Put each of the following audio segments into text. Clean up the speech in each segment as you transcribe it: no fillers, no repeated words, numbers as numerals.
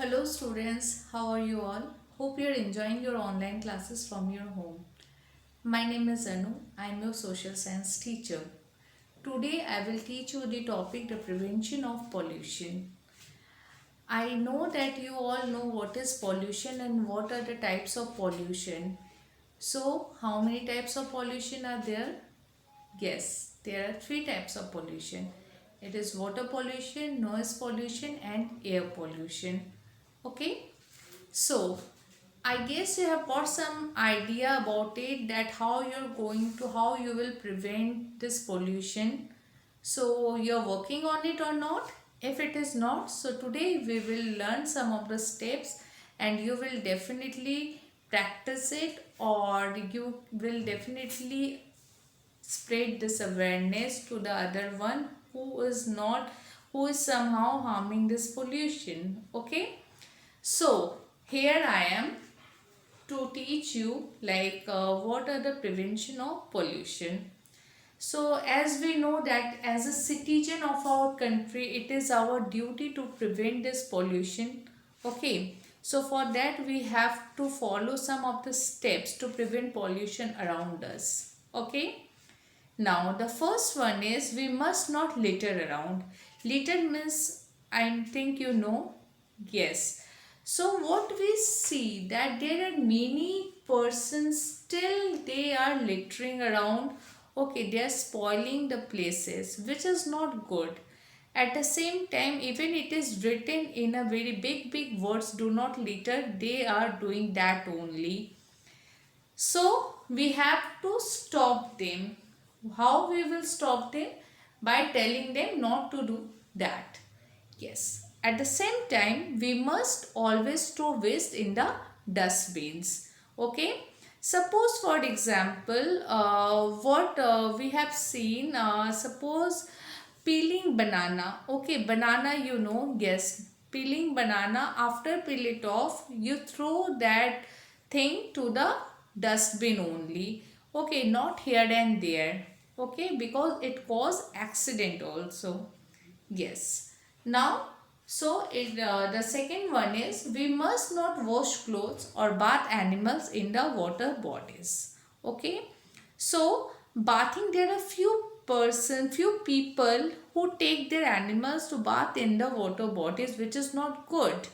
Hello students, how are you all? Hope you are enjoying your online classes from your home. My name is Anu. I am your social science teacher. Today I will teach you the topic the prevention of pollution. I know that you all know what is pollution and what are the types of pollution. So, how many types of pollution are there? Yes, there are three types of pollution. It is water pollution, noise pollution and air pollution. Okay? So, I guess you have got some idea about it that how you will prevent this pollution. So, you're working on it or not? If it is not, so today we will learn some of the steps and you will definitely practice it or you will definitely spread this awareness to the other one who is somehow harming this pollution. Okay, so here I am to teach you what are the prevention of pollution. So as we know that as a citizen of our country, it is our duty to prevent this pollution. Okay, so for that we have to follow some of the steps to prevent pollution around us. Okay, now the first one is we must not litter around. Litter means, I think you know. Yes. So what we see that there are many persons still they are littering around. Okay, they are spoiling the places, which is not good. At the same time, even it is written in a very big words, do not litter, they are doing that only. So we have to stop them. How we will stop them? By telling them not to do that. Yes. At the same time, we must always throw waste in the dustbins. Okay. Suppose for example, what we have seen, suppose peeling banana. Okay, banana you know, yes. Peeling banana, after peel it off, you throw that thing to the dustbin only. Okay, not here and there. Okay, because it cause accident also. Yes. Now, the second one is we must not wash clothes or bath animals in the water bodies. Okay. So, bathing, there are few people who take their animals to bath in the water bodies, which is not good.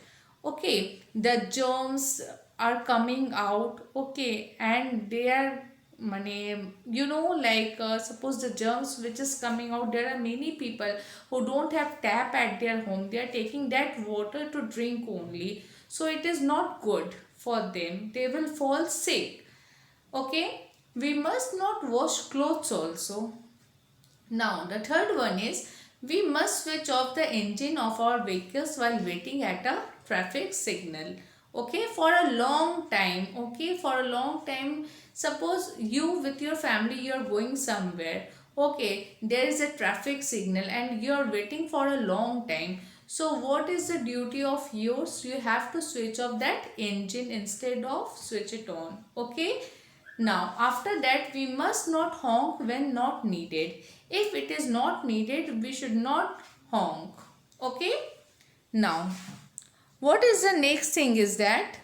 Okay, the germs are coming out. Okay, and they are money, suppose the germs which is coming out, there are many people who don't have tap at their home, they are taking that water to drink only, so it is not good for them, they will fall sick. Okay, we must not wash clothes also. Now the third one is we must switch off the engine of our vehicles while waiting at a traffic signal. Okay, for a long time. Okay, for a long time. Suppose you with your family you are going somewhere. Okay, there is a traffic signal and you are waiting for a long time. So what is the duty of yours? You have to switch off that engine instead of switch it on. Okay. Now, after that, we must not honk when not needed. If it is not needed, we should not honk. Okay? Now, what is the next thing is that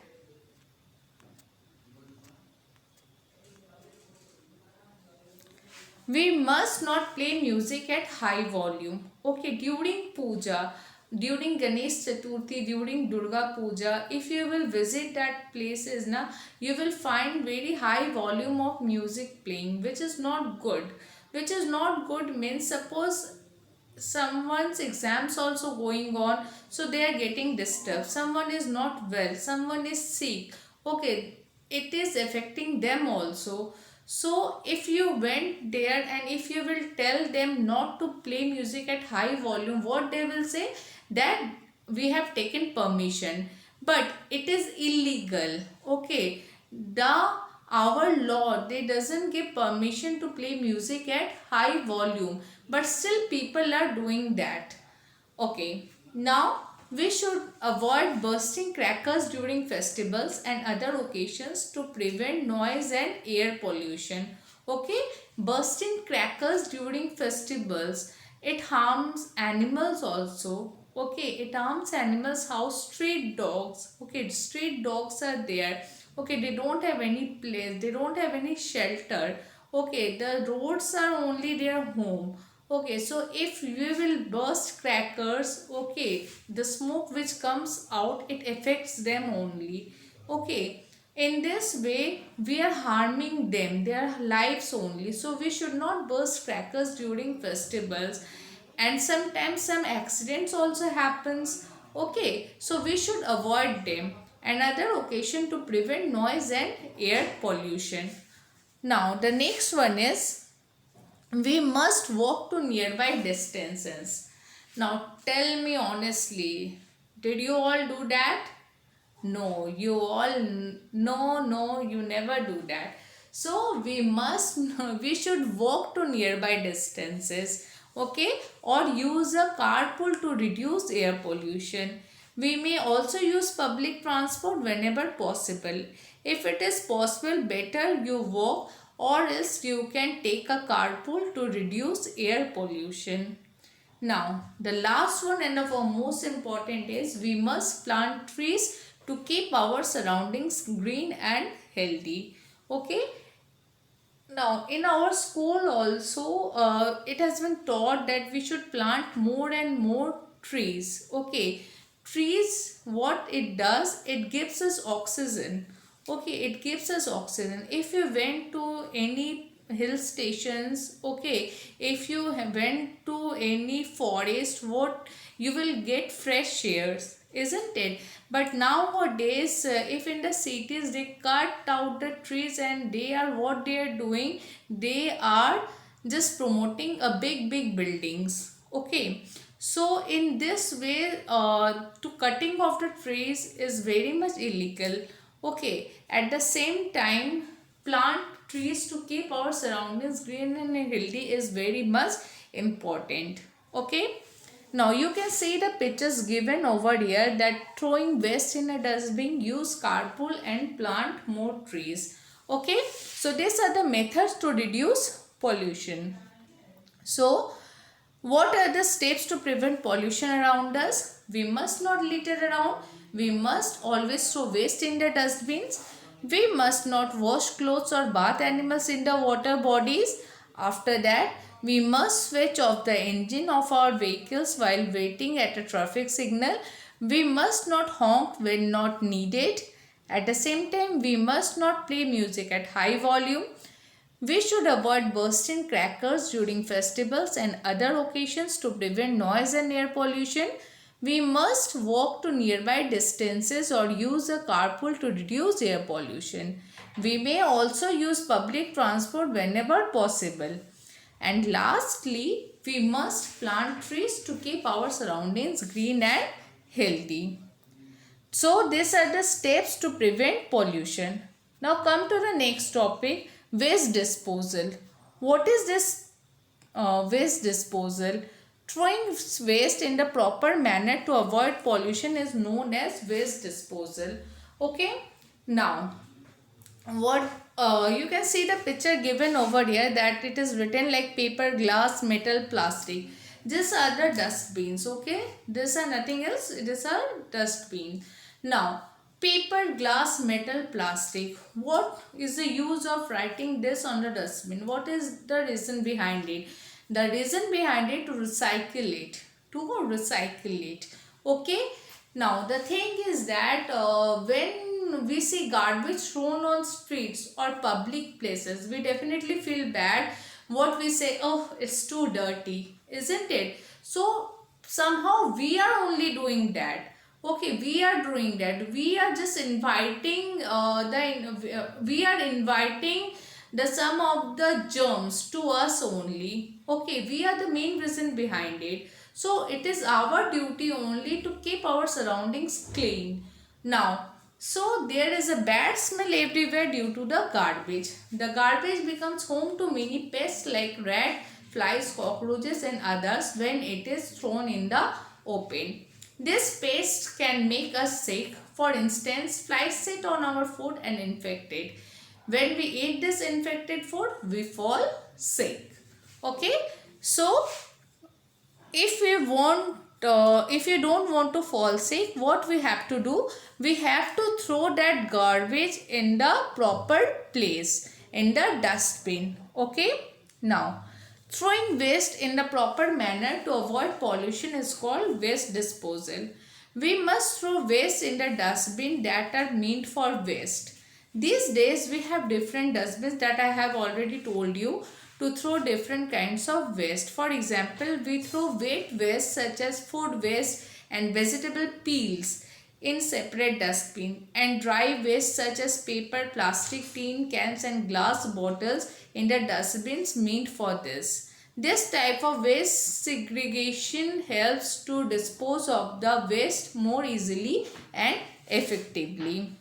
we must not play music at high volume. Okay, during puja, during Ganesh Chaturthi, during Durga Puja, if you will visit that places, na, you will find very high volume of music playing, which is not good. Which is not good means suppose someone's exams also going on, so they are getting disturbed, someone is not well, someone is sick. Okay, it is affecting them also. So if you went there and if you will tell them not to play music at high volume, what they will say, that we have taken permission, but it is illegal. Okay, the our law, they doesn't give permission to play music at high volume, but still people are doing that. Okay, now we should avoid bursting crackers during festivals and other occasions to prevent noise and air pollution. Okay, bursting crackers during festivals, it harms animals also. Okay, it harms animals. How street dogs, okay, street dogs are there. Okay, they don't have any place, they don't have any shelter. Okay, the roads are only their home. Okay, so if you will burst crackers, okay, the smoke which comes out, it affects them only. Okay, in this way we are harming them, their lives only. So we should not burst crackers during festivals, and sometimes some accidents also happens. Okay, so we should avoid them. Another occasion to prevent noise and air pollution. Now the next one is, we must walk to nearby distances. Now tell me honestly, did you all do that? No, you all, no, you never do that. So we must, we should walk to nearby distances, okay, or use a carpool to reduce air pollution. We may also use public transport whenever possible. If it is possible, better you walk, or else you can take a carpool to reduce air pollution. Now, the last one and the most important is, we must plant trees to keep our surroundings green and healthy. Okay. Now, in our school also, it has been taught that we should plant more and more trees. Okay. Trees, what it does, it gives us oxygen. Okay, it gives us oxygen. If you went to any hill stations, okay, if you went to any forest, what you will get fresh airs, isn't it? But nowadays, if in the cities they cut out the trees, and they are, what they are doing, they are just promoting a big buildings. Okay, so in this way, to cutting of the trees is very much illegal. Okay, at the same time, plant trees to keep our surroundings green and healthy is very much important. Okay, now you can see the pictures given over here, that throwing waste in a dustbin, use carpool and plant more trees. Okay, so these are the methods to reduce pollution. So what are the steps to prevent pollution around us? We must not litter around. We must always throw waste in the dustbins. We must not wash clothes or bath animals in the water bodies. After that, we must switch off the engine of our vehicles while waiting at a traffic signal. We must not honk when not needed. At the same time, we must not play music at high volume. We should avoid bursting crackers during festivals and other occasions to prevent noise and air pollution. We must walk to nearby distances or use a carpool to reduce air pollution. We may also use public transport whenever possible. And lastly, we must plant trees to keep our surroundings green and healthy. So these are the steps to prevent pollution. Now come to the next topic, waste disposal. What is this waste disposal? Throwing waste in the proper manner to avoid pollution is known as waste disposal. Okay. Now what you can see the picture given over here, that it is written like paper, glass, metal, plastic. These are the dustbins. Okay, these are nothing else, these are dustbins. Now paper, glass, metal, plastic, what is the use of writing this on the dustbin? What is the reason behind it? The reason behind it, to recycle it, okay. Now the thing is that when we see garbage thrown on streets or public places, we definitely feel bad. What we say, oh, it's too dirty, isn't it? So somehow we are only doing that. Okay, we are doing that. We are just inviting we are inviting the some of the germs to us only. Okay, we are the main reason behind it. So it is our duty only to keep our surroundings clean. Now, so there is a bad smell everywhere due to the garbage. The garbage becomes home to many pests like rat, flies, cockroaches and others when it is thrown in the open. This pests can make us sick. For instance, flies sit on our food and infect it. When we eat this infected food, we fall sick. Okay, so if we want if you don't want to fall sick, what we have to do? We have to throw that garbage in the proper place, in the dustbin. Okay. Now, throwing waste in the proper manner to avoid pollution is called waste disposal. We must throw waste in the dustbin that are meant for waste. These days we have different dustbins that I have already told you to throw different kinds of waste. For example, we throw wet waste such as food waste and vegetable peels in separate dustbin, and dry waste such as paper, plastic, tin cans and glass bottles in the dustbins meant for this. This type of waste segregation helps to dispose of the waste more easily and effectively.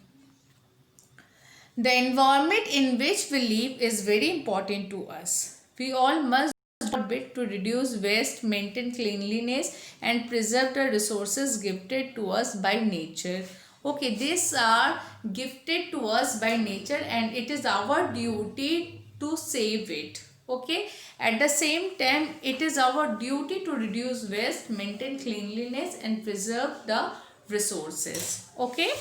The environment in which we live is very important to us. We all must do a bit to reduce waste, maintain cleanliness and preserve the resources gifted to us by nature. Okay, these are gifted to us by nature and it is our duty to save it. Okay, at the same time it is our duty to reduce waste, maintain cleanliness and preserve the resources. Okay.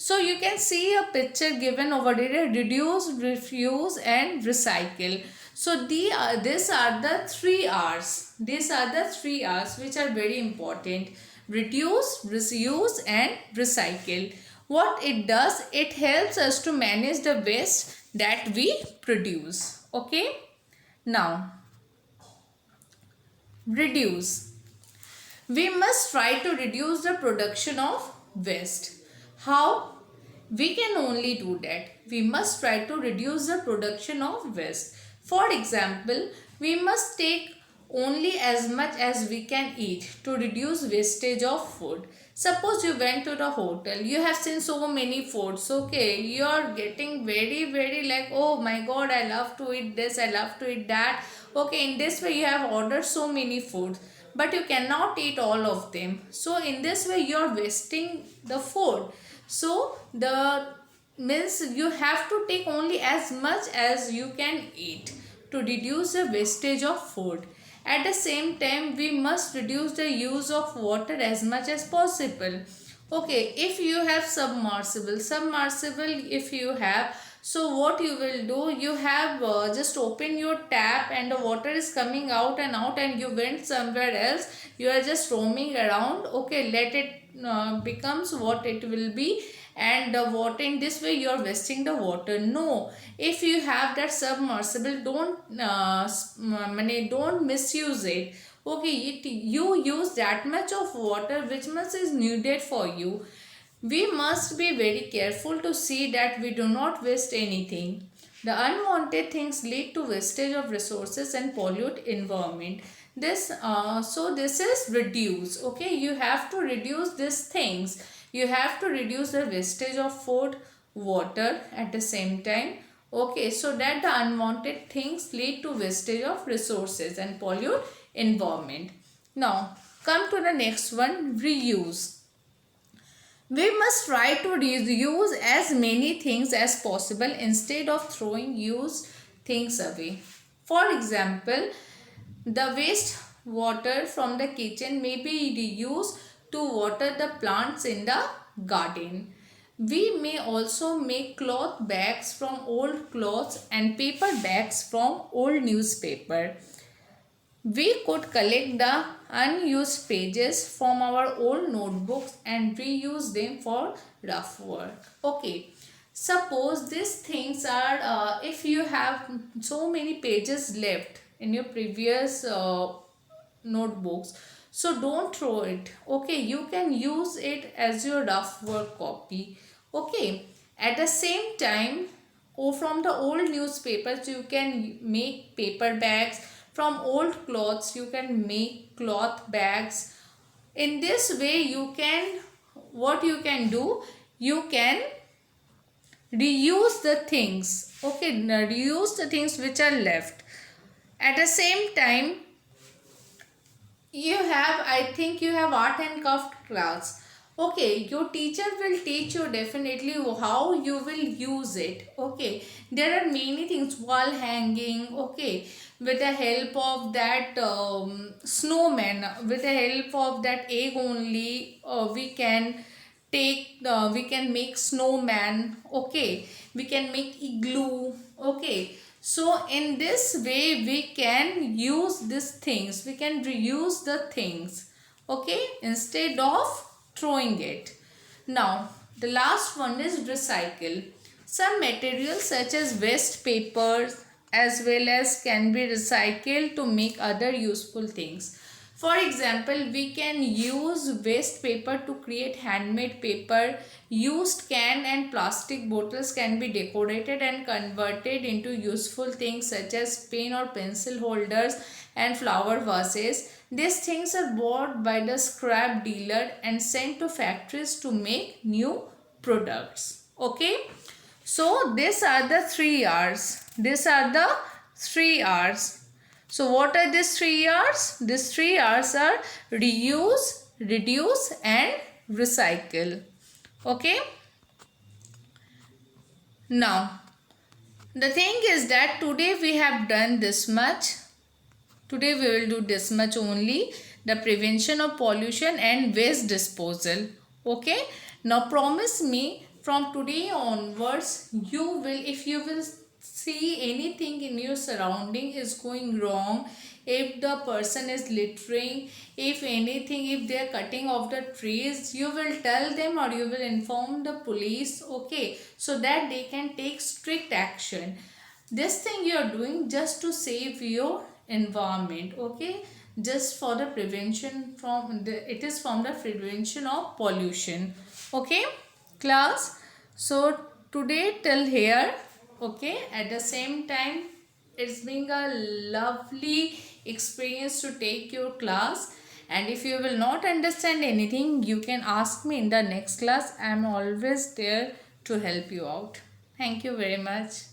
So you can see a picture given over there: reduce, refuse and recycle. So these are the 3 R's. These are the 3 R's which are very important: reduce, reuse and recycle. What it does, it helps us to manage the waste that we produce. Okay. Now, reduce. We must try to reduce the production of waste. How? We can only do that. We must try to reduce the production of waste. For example, we must take only as much as we can eat to reduce wastage of food. Suppose you went to the hotel, you have seen so many foods, okay, you are getting very like, oh my god, I love to eat this, I love to eat that. Okay, in this way you have ordered so many foods, but you cannot eat all of them. So in this way you are wasting the food. So the means you have to take only as much as you can eat to reduce the wastage of food. At the same time, we must reduce the use of water as much as possible. Okay, if you have submersible if you have, so what you will do, you have just open your tap and the water is coming out and you went somewhere else, you are just roaming around. Okay, let it becomes what it will be, and the water, in this way you are wasting the water. No, if you have that submersible, don't misuse it. Okay, you use that much of water which much is needed for you. We must be very careful to see that we do not waste anything. The unwanted things lead to wastage of resources and pollute environment. This is reduce. Okay, you have to reduce these things. You have to reduce the wastage of food, water at the same time. Okay, so that the unwanted things lead to wastage of resources and pollute environment. Now, come to the next one, reuse. We must try to reuse as many things as possible instead of throwing used things away. For example, the waste water from the kitchen may be reused to water the plants in the garden. We may also make cloth bags from old clothes and paper bags from old newspaper. We could collect the unused pages from our old notebooks and reuse them for rough work. Okay, suppose these things are, if you have so many pages left in your previous notebooks, so don't throw it. Okay, you can use it as your rough work copy. Okay, at the same time, from the old newspapers you can make paper bags. From old clothes you can make cloth bags. In this way you can, what you can do, you can reuse the things. Okay, reuse the things which are left. At the same time, you have, I think you have art and craft class. Okay, your teacher will teach you definitely how you will use it. Okay, there are many things, wall hanging. Okay, with the help of that snowman, with the help of that egg only, we can we can make snowman. Okay, we can make igloo. Okay, so in this way we can use these things, we can reuse the things. Okay, instead of throwing it. Now the last one is recycle. Some materials such as waste papers as well as can be recycled to make other useful things. For example, we can use waste paper to create handmade paper. Used can and plastic bottles can be decorated and converted into useful things such as pen or pencil holders and flower vases. These things are bought by the scrap dealer and sent to factories to make new products. Okay. So these are the 3 R's. These are the 3 R's. So what are these 3 R's? These 3 R's are reuse, reduce and recycle. Okay. Now the thing is that today we have done this much. Today we will do this much only, the prevention of pollution and waste disposal. Okay. Now promise me from today onwards you will, if you will see anything in your surrounding is going wrong, if the person is littering, if anything, if they are cutting off the trees, you will tell them or you will inform the police. Okay, so that they can take strict action. This thing you are doing just to save your environment. Okay, just for the prevention from the, it is from the prevention of pollution. Okay class, so today till here. Okay, at the same time it's been a lovely experience to take your class, and if you will not understand anything you can ask me in the next class. I am always there to help you out. Thank you very much.